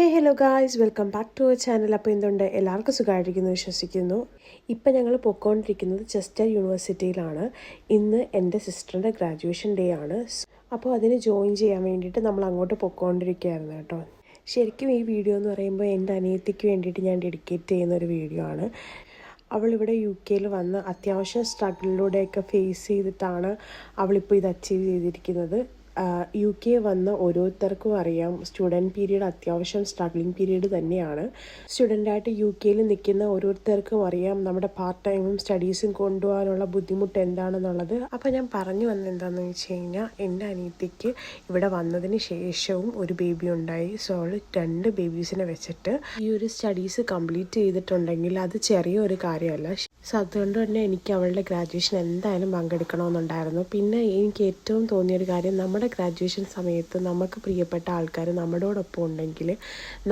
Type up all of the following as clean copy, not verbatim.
Hello guys, welcome back to our channel. അപ്പോൾ എന്തുണ്ട്, എല്ലാവർക്കും സുഖമായിട്ടിരിക്കുന്നു വിശ്വസിക്കുന്നു. ഇപ്പം ഞങ്ങൾ പോയിക്കൊണ്ടിരിക്കുന്നത് ചെസ്റ്റർ യൂണിവേഴ്സിറ്റിയിലാണ്. ഇന്ന് എൻ്റെ സിസ്റ്ററിൻ്റെ ഗ്രാജുവേഷൻ ഡേ ആണ്. അപ്പോൾ അതിന് ജോയിൻ ചെയ്യാൻ വേണ്ടിയിട്ട് നമ്മൾ അങ്ങോട്ട് പോയിക്കൊണ്ടിരിക്കുകയായിരുന്നു കേട്ടോ. ശരിക്കും ഈ വീഡിയോ എന്ന് പറയുമ്പോൾ എൻ്റെ അനിയത്തിക്ക് വേണ്ടിയിട്ട് ഞാൻ ഡെഡിക്കേറ്റ് ചെയ്യുന്ന ഒരു വീഡിയോ ആണ്. അവളിവിടെ UK വന്ന് അത്യാവശ്യം സ്ട്രഗിളിലൂടെയൊക്കെ ഫേസ് ചെയ്തിട്ടാണ് അവളിപ്പോൾ ഇത് അച്ചീവ് ചെയ്തിരിക്കുന്നത്. UK വന്ന് ഓരോരുത്തർക്കും അറിയാം, സ്റ്റുഡൻറ്റ് പീരീഡ് അത്യാവശ്യം സ്ട്രഗ്ലിംഗ് പീരീഡ് തന്നെയാണ്. സ്റ്റുഡൻ്റായിട്ട് UK നിൽക്കുന്ന ഓരോരുത്തർക്കും അറിയാം നമ്മുടെ പാർട്ട് ടൈമും സ്റ്റഡീസും കൊണ്ടുപോകാനുള്ള ബുദ്ധിമുട്ട് എന്താണെന്നുള്ളത്. അപ്പോൾ ഞാൻ പറഞ്ഞു വന്നത് എന്താണെന്ന് വെച്ച് കഴിഞ്ഞാൽ, എൻ്റെ അനിയത്തിക്ക് ഇവിടെ വന്നതിന് ശേഷവും ഒരു ബേബി ഉണ്ടായി. സോ അവൾ 2 ബേബീസിനെ വെച്ചിട്ട് ഈ ഒരു സ്റ്റഡീസ് കംപ്ലീറ്റ് ചെയ്തിട്ടുണ്ടെങ്കിൽ അത് ചെറിയൊരു കാര്യമല്ല. സോ അതുകൊണ്ട് തന്നെ എനിക്ക് അവളുടെ ഗ്രാജുവേഷൻ എന്തായാലും പങ്കെടുക്കണമെന്നുണ്ടായിരുന്നു. പിന്നെ എനിക്ക് ഏറ്റവും തോന്നിയൊരു കാര്യം, നമ്മുടെ ഗ്രാജുവേഷൻ സമയത്ത് നമുക്ക് പ്രിയപ്പെട്ട ആൾക്കാർ നമ്മളോടൊപ്പം ഉണ്ടെങ്കിൽ,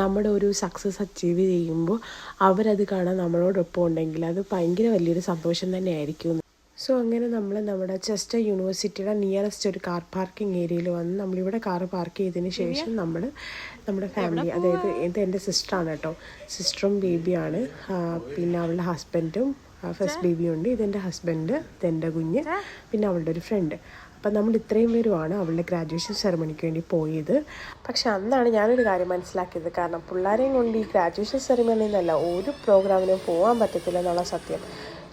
നമ്മുടെ ഒരു സക്സസ് അച്ചീവ് ചെയ്യുമ്പോൾ അവരത് കാണാൻ നമ്മളോടൊപ്പം ഉണ്ടെങ്കിൽ അത് ഭയങ്കര വലിയൊരു സന്തോഷം തന്നെയായിരിക്കും. സോ അങ്ങനെ നമ്മൾ നമ്മുടെ ചെസ്റ്റർ യൂണിവേഴ്സിറ്റിയുടെ നിയറസ്റ്റ് ഒരു കാർ പാർക്കിംഗ് ഏരിയയിൽ വന്ന് നമ്മളിവിടെ കാർ പാർക്ക് ചെയ്തതിന് ശേഷം നമ്മുടെ ഫാമിലി, അതായത് ഇത് എൻ്റെ സിസ്റ്ററാണ് കേട്ടോ, സിസ്റ്ററും ബേബിയാണ്, പിന്നെ അവളുടെ ഹസ്ബൻഡും ഫസ്റ്റ് ബേബിയുണ്ട്, ഇതെൻ്റെ ഹസ്ബൻഡ്, ഇതെൻ്റെ കുഞ്ഞ്, പിന്നെ അവളുടെ ഒരു ഫ്രണ്ട്. അപ്പം നമ്മൾ ഇത്രയും പേരുമാണ് അവളുടെ ഗ്രാജുവേഷൻ സെറമണിക്ക് വേണ്ടി പോയത്. പക്ഷെ അന്നാണ് ഞാനൊരു കാര്യം മനസ്സിലാക്കിയത്. കാരണം പിള്ളേരെയും കൊണ്ട് ഈ ഗ്രാജുവേഷൻ സെറമണിയിൽ നിന്നല്ല ഒരു പ്രോഗ്രാമിനും പോകാൻ പറ്റത്തില്ല എന്നുള്ള സത്യം.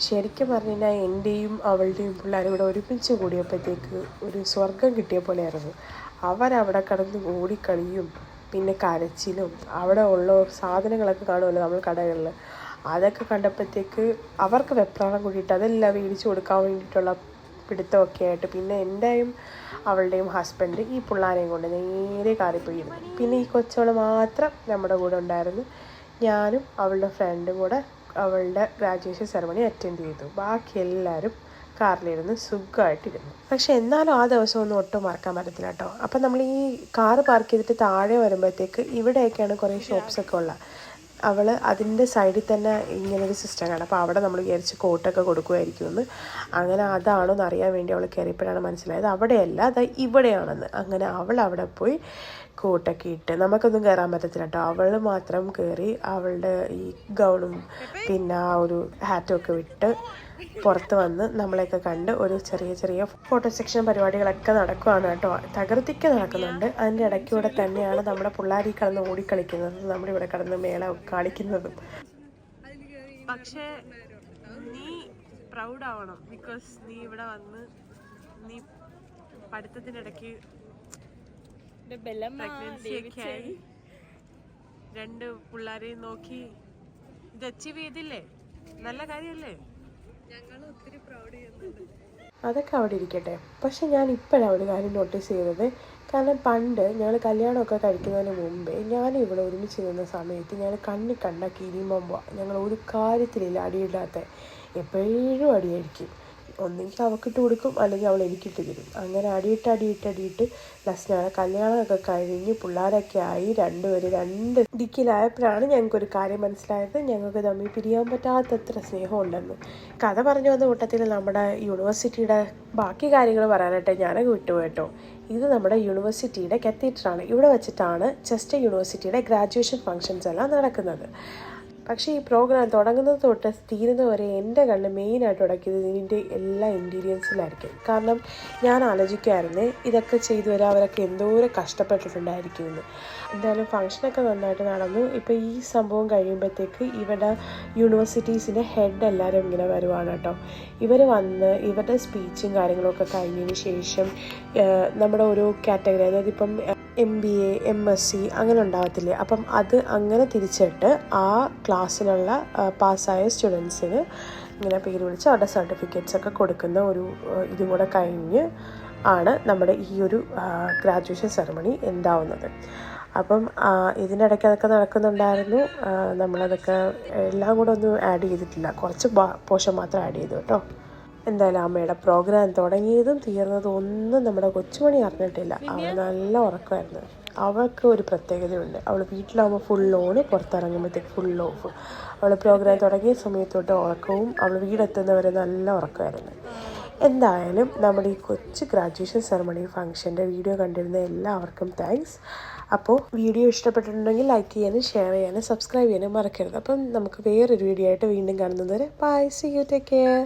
ശരിക്കും പറഞ്ഞു കഴിഞ്ഞാൽ എൻ്റെയും അവളുടെയും പിള്ളേരും കൂടെ ഒരുമിച്ച് കൂടിയപ്പോഴത്തേക്ക് ഒരു സ്വർഗം കിട്ടിയ പോലെയായിരുന്നു. അവരവിടെ കിടന്ന് ഓടിക്കളിയും പിന്നെ കരച്ചിലും, അവിടെ ഉള്ള സാധനങ്ങളൊക്കെ കാണുമല്ലോ നമ്മൾ കടകളിൽ, അതൊക്കെ കണ്ടപ്പോഴത്തേക്ക് അവർക്ക് വെപ്രാളം കൂടിയിട്ട് അതെല്ലാം മേടിച്ച് കൊടുക്കാൻ വേണ്ടിയിട്ടുള്ള പിടുത്തമൊക്കെ ആയിട്ട് പിന്നെ എൻ്റെയും അവളുടെയും ഹസ്ബൻഡ് ഈ പിള്ളേരെയും കൊണ്ട് നേരെ കാറിപ്പോയിരുന്നു. പിന്നെ ഈ കൊച്ചവൾ മാത്രം നമ്മുടെ കൂടെ ഉണ്ടായിരുന്നു. ഞാനും അവളുടെ ഫ്രണ്ടും കൂടെ അവളുടെ ഗ്രാജുവേഷൻ സെറമണി അറ്റൻഡ് ചെയ്തു. ബാക്കി എല്ലാവരും കാറിലിരുന്ന് സുഖമായിട്ടിരുന്നു. പക്ഷെ എന്നാലും ആ ദിവസം ഒന്നും ഒട്ടും മറക്കാൻ പറ്റത്തില്ല കേട്ടോ. അപ്പം നമ്മൾ ഈ കാറ് പാർക്ക് ചെയ്തിട്ട് താഴെ വരുമ്പോഴത്തേക്ക് ഇവിടെയൊക്കെയാണ് കുറേ ഷോപ്സൊക്കെ ഉള്ളത്. അവൾ അതിൻ്റെ സൈഡിൽ തന്നെ ഇങ്ങനൊരു സിസ്റ്റമാണ്. അപ്പോൾ അവിടെ നമ്മൾ വിചാരിച്ച് കോട്ടൊക്കെ കൊടുക്കുമായിരിക്കുമെന്ന്. അങ്ങനെ അതാണോ എന്ന് അറിയാൻ വേണ്ടി അവൾ കയറിയപ്പോഴാണ് മനസ്സിലായത് അവിടെയല്ല, അത് ഇവിടെയാണെന്ന്. അങ്ങനെ അവൾ അവിടെ പോയി കോട്ടൊക്കെ ഇട്ട്, നമുക്കൊന്നും കയറാൻ പറ്റത്തില്ല കേട്ടോ. അവൾ മാത്രം കയറി അവളുടെ ഈ ഗൗണും പിന്നെ ആ ഒരു ഹാറ്റും ഒക്കെ വിട്ട് പുറത്ത് വന്ന് നമ്മളെയൊക്കെ കണ്ട് ഒരു ചെറിയ ഫോട്ടോ സെക്ഷൻ പരിപാടികളൊക്കെ നടക്കുകയാണ് കേട്ടോ. തകർത്തിക്ക് നടക്കുന്നുണ്ട്. അതിൻ്റെ ഇടയ്ക്കൂടെ തന്നെയാണ് നമ്മുടെ പിള്ളേർ ഈ കിടന്ന് ഓടിക്കളിക്കുന്നത്, നമ്മളിവിടെ കിടന്ന് മേള കാണിക്കുന്നതും. പക്ഷേ നീ പ്രൗഡ് ആവണം, ബിക്കോസ് നീ ഇവിടെ വന്ന് നീ പഠിത്തത്തിനിടയ്ക്ക് പ്രഗ്നൻസിയൊക്കെയായി 2 പിള്ളേരെയും നോക്കി ഇത് അച്ചീവ് ചെയ്തില്ലേ, നല്ല കാര്യമല്ലേ? ഒത്തിരി പ്രൗഡ് ചെയ്യുന്നുണ്ട്. അതൊക്കെ അവിടെ ഇരിക്കട്ടെ. പക്ഷെ ഞാൻ ഇപ്പോഴാണ് ഒരു കാര്യം നോട്ടീസ് ചെയ്തത്. കാരണം പണ്ട് ഞങ്ങൾ കല്യാണമൊക്കെ കഴിക്കുന്നതിന് മുമ്പേ ഞാൻ ഇവിടെ ഒരുമിച്ച് നിന്ന സമയത്ത് ഞാൻ കണ്ണി കണ്ട കിരിയുമ്പോൾ ഞങ്ങൾ ഒരു കാര്യത്തിലില്ല അടിയില്ലാത്ത, എപ്പോഴും അടിയായിരിക്കും. ഒന്നെങ്കിൽ അവൾക്കിട്ട് കൊടുക്കും, അല്ലെങ്കിൽ അവൾ എനിക്കിട്ട് തരും. അങ്ങനെ അടിയിട്ട് ലാസ്റ്റ് കല്യാണമൊക്കെ കഴിഞ്ഞ് പിള്ളേരൊക്കെ ആയി 2 പേര് 2 ദിക്കിലായപ്പോഴാണ് ഞങ്ങൾക്കൊരു കാര്യം മനസ്സിലായത്, ഞങ്ങൾക്ക് തമ്മിൽ പിരിയാൻ പറ്റാത്തത്ര സ്നേഹമുണ്ടെന്ന്. കഥ പറഞ്ഞു വന്ന കൂട്ടത്തിൽ നമ്മുടെ യൂണിവേഴ്സിറ്റിയുടെ ബാക്കി കാര്യങ്ങൾ പറയാനായിട്ട് ഞാനൊക്കെ വിട്ടുപോയിട്ടോ. ഇത് നമ്മുടെ യൂണിവേഴ്സിറ്റിയുടെ കത്തീഡ്രലാണ്. ഇവിടെ വെച്ചിട്ടാണ് ചെസ്റ്റർ യൂണിവേഴ്സിറ്റിയുടെ ഗ്രാജുവേഷൻ ഫങ്ഷൻസ് എല്ലാം നടക്കുന്നത്. പക്ഷേ ഈ പ്രോഗ്രാം തുടങ്ങുന്നത് തൊട്ട് തീരുന്നവരെ എൻ്റെ കണ്ണ് മെയിനായിട്ട് ഉടക്കിയത് ഇതിൻ്റെ എല്ലാ ഇൻറ്റീരിയൻസിലായിരിക്കും. കാരണം ഞാൻ ആലോചിക്കുമായിരുന്നേ, ഇതൊക്കെ ചെയ്തു വരാൻ അവരൊക്കെ എന്തോരം കഷ്ടപ്പെട്ടിട്ടുണ്ടായിരിക്കുമെന്ന്. എന്തായാലും ഫങ്ഷനൊക്കെ നന്നായിട്ട് നടന്നു. ഇപ്പോൾ ഈ സംഭവം കഴിയുമ്പോഴത്തേക്ക് ഇവിടെ യൂണിവേഴ്സിറ്റീസിൻ്റെ ഹെഡ് എല്ലാവരും ഇങ്ങനെ വരുവാണ് കേട്ടോ. ഇവർ വന്ന് ഇവരുടെ സ്പീച്ചും കാര്യങ്ങളൊക്കെ കഴിഞ്ഞതിന് ശേഷം നമ്മുടെ ഓരോ കാറ്റഗറി, അതായത് ഇപ്പം MBA MSc അങ്ങനെ ഉണ്ടാകത്തില്ലേ, അപ്പം അത് അങ്ങനെ തിരിച്ചിട്ട് ആ ക്ലാസ്സിലുള്ള പാസ്സായ സ്റ്റുഡൻസിന് ഇങ്ങനെ പേര് വിളിച്ച് അവരുടെ സർട്ടിഫിക്കറ്റ്സ് ഒക്കെ കൊടുക്കുന്ന ഒരു ഇതും കൂടെ കഴിഞ്ഞ് ആണ് നമ്മുടെ ഈ ഒരു ഗ്രാജുവേഷൻ സെറമണി ഉണ്ടാവുന്നത്. അപ്പം ഇതിൻ്റെ ഇടയ്ക്ക് അതൊക്കെ നടക്കുന്നുണ്ടായിരുന്നു. നമ്മളതൊക്കെ എല്ലാം കൂടെ ഒന്നും ആഡ് ചെയ്തിട്ടില്ല, കുറച്ച് പോർഷൻ മാത്രം ആഡ് ചെയ്തു കേട്ടോ. എന്തായാലും അമ്മയുടെ പ്രോഗ്രാം തുടങ്ങിയതും തീർന്നതും ഒന്നും നമ്മുടെ കൊച്ചുമണി അറിഞ്ഞിട്ടില്ല. അവൾ നല്ല ഉറക്കമായിരുന്നു. അവൾക്ക് ഒരു പ്രത്യേകതയുണ്ട്, അവൾ വീട്ടിലാകുമ്പോൾ ഫുൾ ഓൺ, പുറത്തിറങ്ങുമ്പോഴത്തേക്ക് ഫുൾ ഓഫ്. അവൾ പ്രോഗ്രാം തുടങ്ങിയ സമയത്തോട്ട് ഉറക്കവും അവൾ വീടെത്തുന്നവരെ നല്ല ഉറക്കമായിരുന്നു. എന്തായാലും നമ്മുടെ ഈ കൊച്ചു ഗ്രാജുവേഷൻ സെറമണി ഫംഗ്ഷൻ്റെ വീഡിയോ കണ്ടിരുന്ന എല്ലാവർക്കും താങ്ക്സ്. അപ്പോൾ വീഡിയോ ഇഷ്ടപ്പെട്ടിട്ടുണ്ടെങ്കിൽ ലൈക്ക് ചെയ്യാനും ഷെയർ ചെയ്യാനും സബ്സ്ക്രൈബ് ചെയ്യാനും മറക്കരുത്. അപ്പം നമുക്ക് വേറൊരു വീഡിയോ ആയിട്ട് വീണ്ടും കാണുന്നത് വരെ bye, see you, take care.